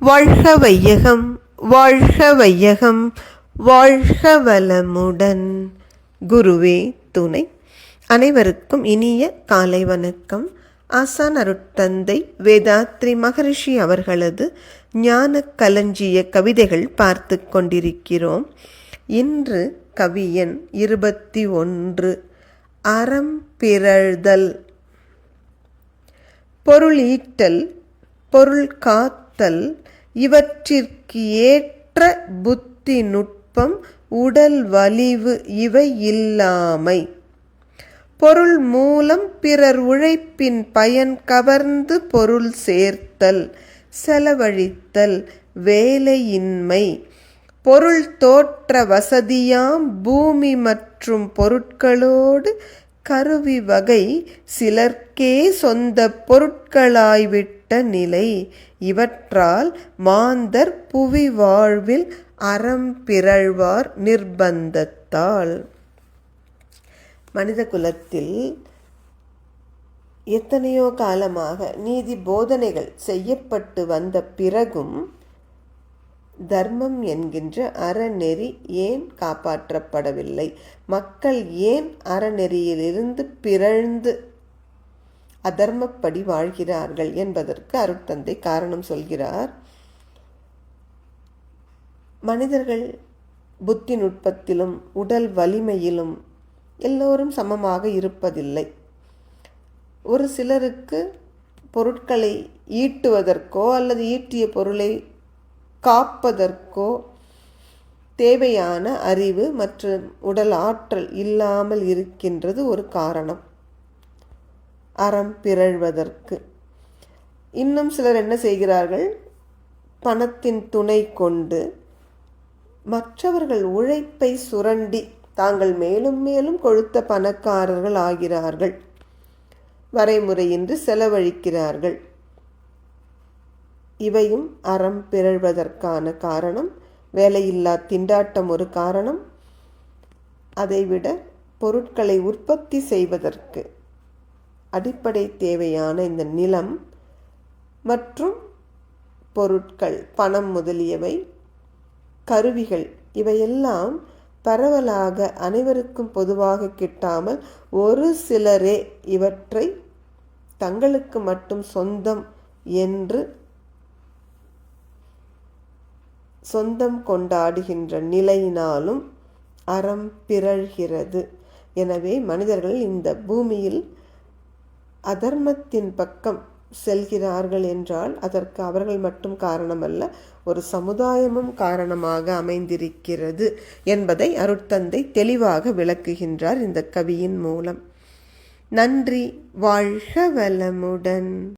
வாழ்க வையகம், வாழ்க வையகம், வாழ்க வளமுடன். குருவே துணை. அனைவருக்கும் இனிய காலை வணக்கம். ஆசான் அருட்தந்தை வேதாத்ரி மகரிஷி அவர்களது ஞான களஞ்சிய கவிதைகள் பார்த்து கொண்டிருக்கிறோம். இன்று கவியன் 21. அறம் பிறழ்தல். பொருள் ஈட்டல், பொருள் காத்தல், இவற்றிற்கு ஏற்ற புத்தி நுட்பம், உடல் வலிவு இவை இல்லாமை. பொருள் மூலம் பிறர் உழைப்பின் பயன் கவர்ந்து பொருள் சேர்த்தல், செலவழித்தல், வேலையின்மை. பொருள் தோற்ற வசதியாம் பூமி மற்றும் பொருட்களோடு கருவி வகை சிலர்க்கே சொந்த பொருட்களாய்விட்ட நிலை. இவற்றால் மாந்தர் புவி வாழ்வில் அறம் பிறழ்வார் நிர்பந்தத்தால். மனித குலத்தில் எத்தனையோ காலமாக நீதி போதனைகள் செய்யப்பட்டு வந்த பிறகும் தர்மம் என்கின்ற அறநெறி ஏன் காப்பாற்றப்படவில்லை? மக்கள் ஏன் அறநெறியிலிருந்து பிறழ்ந்து அதர்மப்படி வாழ்கிறார்கள் என்பதற்கு அருட்தந்தை காரணம் சொல்கிறார். மனிதர்கள் புத்தி நுட்பத்திலும் உடல் வலிமையிலும் எல்லோரும் சமமாக இருப்பதில்லை. ஒரு சிலருக்கு பொருட்களை ஈட்டுவதற்கோ அல்லது ஈட்டிய பொருளை காப்பதற்கோ தேவையான அறிவு மற்றும் உடல் ஆற்றல் இல்லாமல் இருக்கின்றது ஒரு காரணம் அறம் பிறழ்வதற்கு. இன்னும் சிலர் என்ன செய்கிறார்கள்? பணத்தின் துணை கொண்டு மற்றவர்கள் உழைப்பை சுரண்டி தாங்கள் மேலும் மேலும் கொழுத்த பணக்காரர்கள் ஆகிறார்கள். வரைமுறையின்றி செலவழிக்கிறார்கள். இவையும் அறம் பிறழ்வதற்கான காரணம். வேலையில்லா திண்டாட்டம் ஒரு காரணம். அதைவிட பொருட்களை உற்பத்தி செய்வதற்கு அடிப்படை தேவையான இந்த நிலம் மற்றும் பொருட்கள், பணம் முதலியவை, கருவிகள் இவையெல்லாம் பரவலாக அனைவருக்கும் பொதுவாக கிட்டாமல் ஒரு சிலரே இவற்றை தங்களுக்கு மட்டும் சொந்தம் என்று சொந்தம் கொண்டாடுகின்ற நிலையினாலும் அறம் பிறழ்கிறது. எனவே மனிதர்கள் இந்த பூமியில் அதர்மத்தின் பக்கம் செல்கிறார்கள் என்றால் அதற்கு அவர்கள் மட்டும் காரணமல்ல, ஒரு சமுதாயமும் காரணமாக அமைந்திருக்கிறது என்பதை அருட்தந்தை தெளிவாக விளக்குகின்றார் இந்த கவியின் மூலம். நன்றி. வாழ்க வளமுடன்.